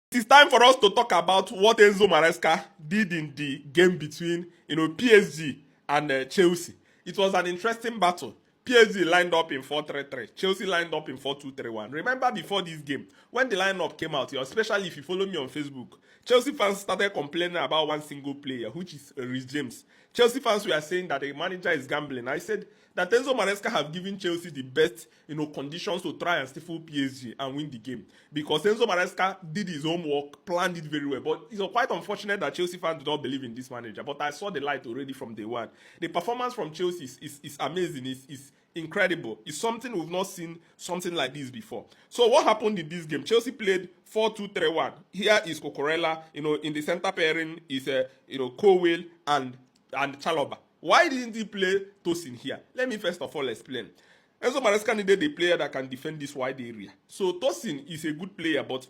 It is time for us to talk about what Enzo Maresca did in the game between PSG and Chelsea. It was an interesting battle. PSG lined up in 4-3-3. Chelsea lined up in 4-2-3-1. Remember before this game, when the lineup came out, especially if you follow me on Facebook, Chelsea fans started complaining about one single player, which is Reece James. Chelsea fans were saying that the manager is gambling. I said that Enzo Maresca have given Chelsea the best, conditions to try and stifle PSG and win the game, because Enzo Maresca did his homework, planned it very well. But it's quite unfortunate that Chelsea fans do not believe in this manager. But I saw the light already from day one. The performance from Chelsea is amazing. Is incredible. It's something we've not seen something like this before. So what happened in this game? Chelsea played 4-2-3-1. Here is Cucurella. In the center pairing is Cowell and Chalobah. Why didn't he play Tosin here? Let me first of all explain. Enzo Maresca needed a player that can defend this wide area. So Tosin is a good player, but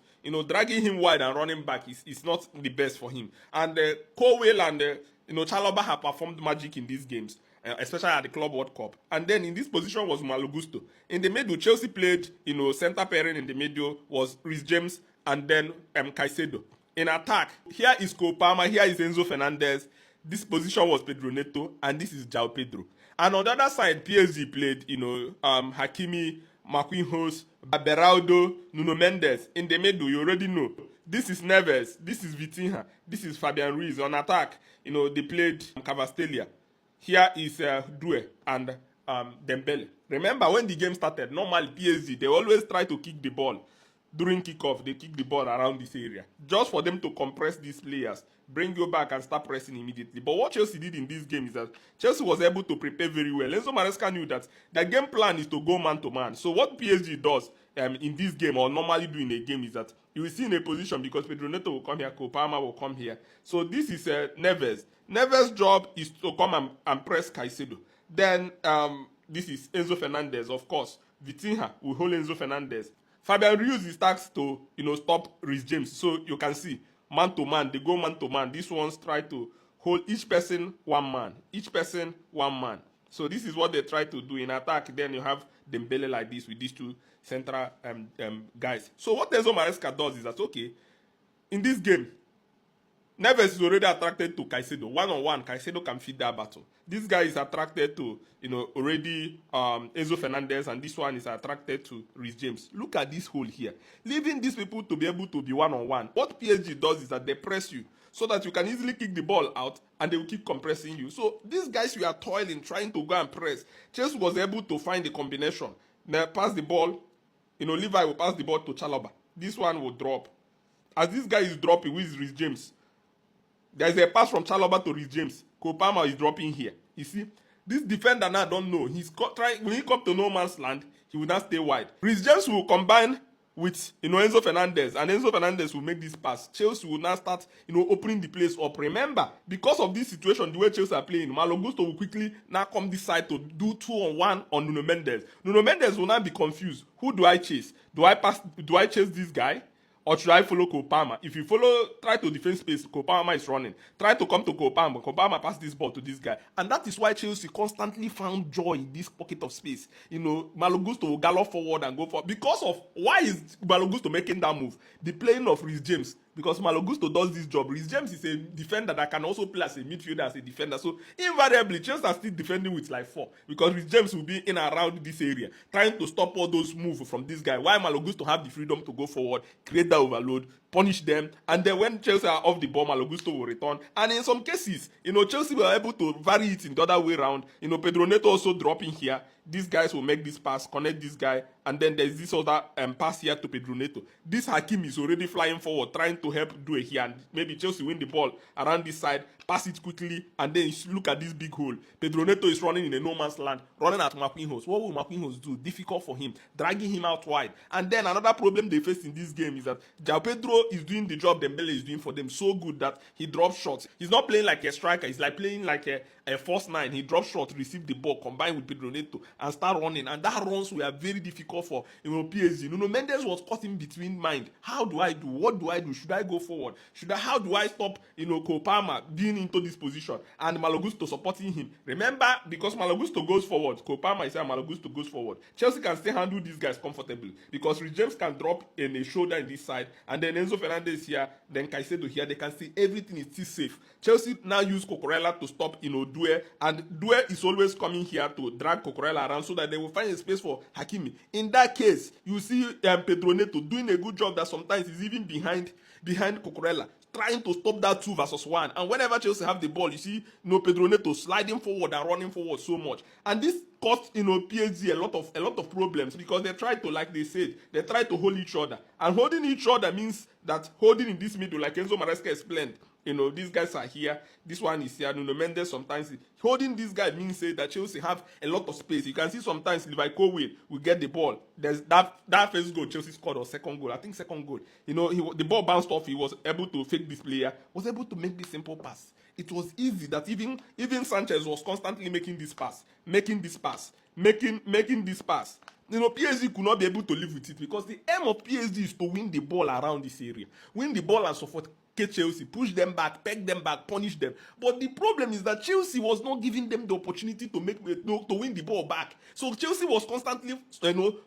dragging him wide and running back is not the best for him. And Cowell and Chalobah have performed magic in these games, especially at the Club World Cup. And then in this position was Malo Gusto. In the middle, Chelsea played center pairing in the middle was Reece James and then Caicedo. In attack, here is Cole Palmer, here is Enzo Fernandez. This position was Pedro Neto, and this is João Pedro. And on the other side, PSG played, Hakimi, Marquinhos, Beraldo, Nuno Mendes. In the middle, you already know. This is Neves, this is Vitinha, this is Fabian Ruiz. On attack, they played Cavastalia. Here is Due and Dembele. Remember, when the game started, normally PSG, they always try to kick the ball. During kickoff, they kick the ball around this area, just for them to compress these players, bring you back and start pressing immediately. But what Chelsea did in this game is that Chelsea was able to prepare very well. Enzo Maresca knew that the game plan is to go man-to-man. So what PSG does in this game, or normally do in a game, is that you will see in a position, because Pedro Neto will come here, Kopama will come here. So this is Neves. Neves' job is to come and press Caicedo. Then this is Enzo Fernandez, of course. Vitinha will hold Enzo Fernandez. Fabian Ruiz is tasked to, stop Reece James. So you can see, man-to-man, they go man-to-man. These ones try to hold each person one man. Each person one man. So this is what they try to do in attack. Then you have Dembele like this with these two central guys. So what Enzo Maresca does is that, okay, in this game, Neves is already attracted to Caicedo. One-on-one, Caicedo can feed that battle. This guy is attracted to, already Enzo Fernandez, and this one is attracted to Reece James. Look at this hole here. Leaving these people to be able to be one-on-one. What PSG does is that they press you so that you can easily kick the ball out and they will keep compressing you. So these guys were toiling, trying to go and press. Chelsea was able to find the combination. They pass the ball. Levi will pass the ball to Chalobah. This one will drop. As this guy is dropping, with Reece James, there's a pass from Chalobah to Reece James. Kopama is dropping here. You see, this defender now don't know. When he come to no man's land, he will not stay wide. Reece James will combine with Enzo Fernandez, and Enzo Fernandez will make this pass. Chelsea will now start opening the place up. Remember, because of this situation, the way Chelsea are playing, Malo Gusto will quickly now come this side to do 2-on-1 on Nuno Mendes. Nuno Mendes will now be confused. Who do I chase? Do I chase this guy? Or should I follow Kopama? If you try to defend space, Kopama is running. Try to come to Kopama. Kopama pass this ball to this guy. And that is why Chelsea constantly found joy in this pocket of space. Malo Gusto will gallop forward and go forward. Because of, why is Malo Gusto making that move? The playing of Reece James. Because Malo Gusto does this job. Reece James is a defender that can also play as a midfielder, as a defender. So invariably, Chelsea are still defending with like 4. Because Reece James will be in and around this area, trying to stop all those moves from this guy. While Malo Gusto have the freedom to go forward, create that overload, punish them, and then when Chelsea are off the ball, Malo Gusto will return. And in some cases, Chelsea were able to vary it in the other way around. Pedro Neto also dropping here. These guys will make this pass, connect this guy, and then there's this other pass here to Pedro Neto. This Hakimi is already flying forward, trying to help do it here, and maybe Chelsea win the ball around this side, pass it quickly, and then look at this big hole. Pedro Neto is running in a no man's land, running at Marquinhos. What will Marquinhos do? Difficult for him, dragging him out wide. And then another problem they face in this game is that João Pedro is doing the job Dembele is doing for them so good that he drops shots. He's not playing like a striker, he's like playing like a false 9. He drops shot, receive the ball, combine with Pedro Neto, and start running. And that runs were very difficult for PSG. Nuno Mendes was caught in between mind. How do I do? What do I do? Should I go forward? How do I stop Kopama being into this position? And Malo Gusto supporting him. Remember, because Malo Gusto goes forward, Kopama is saying Malo Gusto goes forward. Chelsea can still handle these guys comfortably because Reece James can drop in a shoulder in this side, and then Enzo Fernandez here, then Caicedo here, they can see everything is still safe. Chelsea now use Cucurella to stop, Due, and Due is always coming here to drag Cucurella around so that they will find a space for Hakimi. In that case, you see Pedro Neto doing a good job that sometimes is even behind Cucurella, trying to stop that 2 versus 1. And whenever Chelsea have the ball, you see Pedro Neto sliding forward and running forward so much. And this cost PSG a lot of problems because they try to, like they said, they try to hold each other. And holding each other means that holding in this middle, like Enzo Maresca explained, these guys are here, this one is here, Nuno Mendes sometimes. Holding this guy means that Chelsea have a lot of space. You can see sometimes Levi Colwill will get the ball. There's that first goal Chelsea scored, or second goal, I think second goal. The ball bounced off, he was able to fake this player, was able to make this simple pass. It was easy that even Sanchez was constantly making this pass. PSG could not be able to live with it because the aim of PSG is to win the ball around this area. Win the ball and suffocate Chelsea, push them back, peg them back, punish them. But the problem is that Chelsea was not giving them the opportunity to win the ball back. So Chelsea was constantly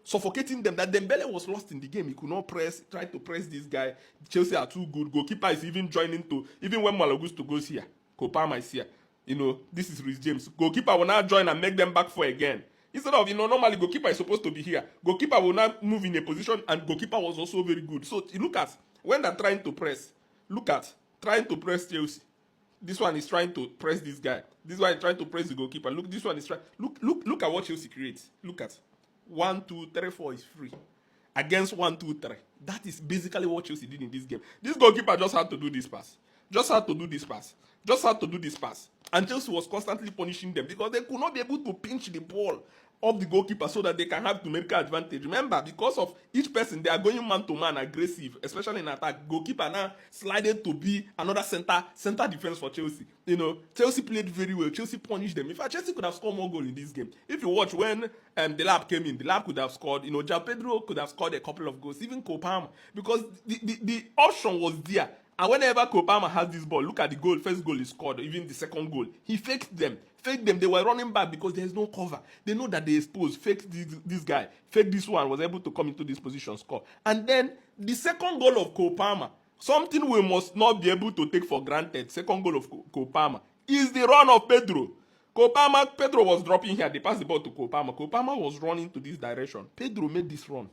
suffocating them. That Dembele was lost in the game. He could not try to press this guy. Chelsea are too good. Goalkeeper is even joining to, even when Malo Gusto goes here, Kopama is here. This is Rhys James. Goalkeeper will now join and make them back for again. Instead of, normally goalkeeper is supposed to be here. Goalkeeper will now move in a position, and goalkeeper was also very good. So look at, when they're trying to press, trying to press Chelsea. This one is trying to press this guy. This one is trying to press the goalkeeper. Look, this one is trying. Look at what Chelsea creates. Look at 1, 2, 3, 4 is free against 1, 2, 3. That is basically what Chelsea did in this game. This goalkeeper just had to do this pass. And Chelsea was constantly punishing them because they could not be able to pinch the ball of the goalkeeper so that they can have numerical advantage. Remember, because of each person, they are going man-to-man aggressive, especially in attack. Goalkeeper now slided to be another center defense for Chelsea. Chelsea played very well. Chelsea punished them. In fact, Chelsea could have scored more goals in this game. If you watch when Delap came in, Delap could have scored. João Pedro could have scored a couple of goals, even Kopama, because the option was there. And whenever Kopama has this ball, look at the goal. First goal he scored, even the second goal. He faked them. They were running back because there's no cover. They know that they exposed. Faked this guy. Faked this one. Was able to come into this position, score. And then the second goal of Kopama, something we must not be able to take for granted. Second goal of Kopama is the run of Pedro. Pedro was dropping here. They passed the ball to Kopama. Kopama was running to this direction. Pedro made this run.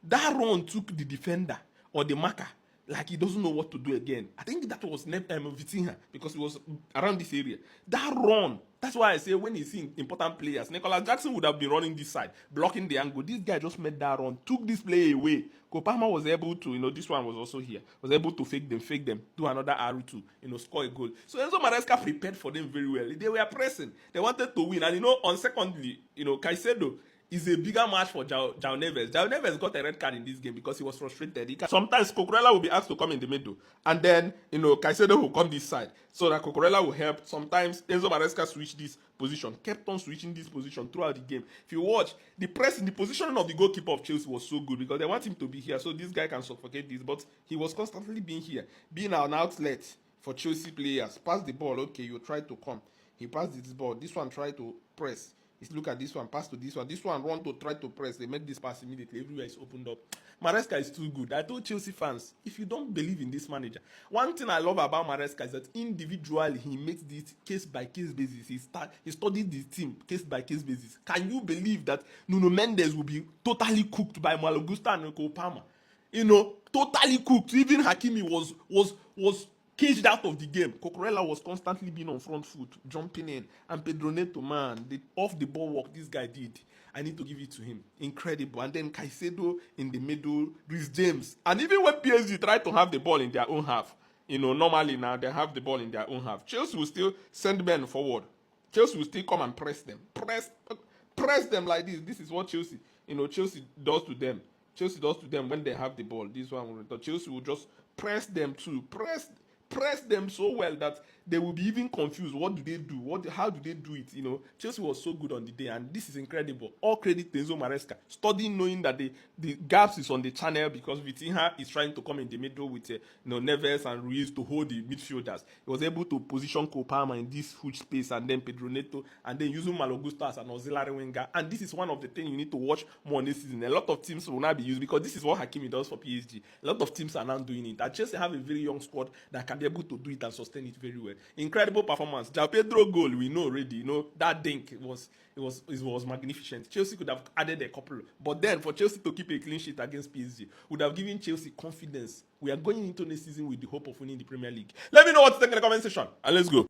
That run took the defender or the marker like he doesn't know what to do again. I think that was Vitinha because he was around this area. That run, that's why I say when you see important players, Nicolas Jackson would have been running this side, blocking the angle. This guy just made that run, took this play away. Kopama was able to, this one was also here, was able to fake them, do another R2, score a goal. So Enzo Maresca prepared for them very well. They were pressing. They wanted to win. And, on secondly, Caicedo is a bigger match for João Neves. João Neves got a red card in this game because he was frustrated. Sometimes Cucurella will be asked to come in the middle. And then, Caicedo will come this side. So that Cucurella will help. Sometimes Enzo Maresca switched this position. Kept on switching this position throughout the game. If you watch, the press in the positioning of the goalkeeper of Chelsea was so good because they want him to be here. So this guy can suffocate this. But he was constantly being here. Being an outlet for Chelsea players. Pass the ball. Okay, you try to come. He passed this ball. This one tried to press. Look at this one, pass to this one. This one run to try to press. They make this pass immediately. Everywhere is opened up. Maresca is too good. I told Chelsea fans, if you don't believe in this manager, one thing I love about Maresca is that individually he makes this case-by-case basis. He studied the team case-by-case basis. Can you believe that Nuno Mendes will be totally cooked by Malo Gusto and Kopama? Totally cooked. Even Hakimi was caged out of the game. Cucurella was constantly being on front foot, jumping in. And Pedro Neto, man, the off the ball work this guy did, I need to give it to him. Incredible. And then Caicedo in the middle, Rhys James. And even when PSG tried to have the ball in their own half, normally now they have the ball in their own half. Chelsea will still send men forward. Chelsea will still come and press them. Press them like this. This is what Chelsea does to them. Chelsea does to them when they have the ball. This one will return. Chelsea will just press them too. pressed them so well that they will be even confused. What do they do? How do they do it? You know, Chelsea was so good on the day, and this is incredible. All credit to Enzo Maresca. Studying, knowing that the gaps is on the channel because Vitinha is trying to come in the middle with Neves and Ruiz to hold the midfielders. He was able to position Kopama in this huge space, and then Pedro Neto, and then using Malogusto as an auxiliary winger. And this is one of the things you need to watch more this season. A lot of teams will not be used because this is what Hakimi does for PSG. A lot of teams are now doing it. And Chelsea have a very young squad that can be able to do it and sustain it very well. Incredible performance. João Pedro goal, we know already. You know that dink was magnificent. Chelsea could have added a couple, but then for Chelsea to keep a clean sheet against PSG would have given Chelsea confidence. We are going into this season with the hope of winning the Premier League. Let me know what you think in the comment section, and let's go.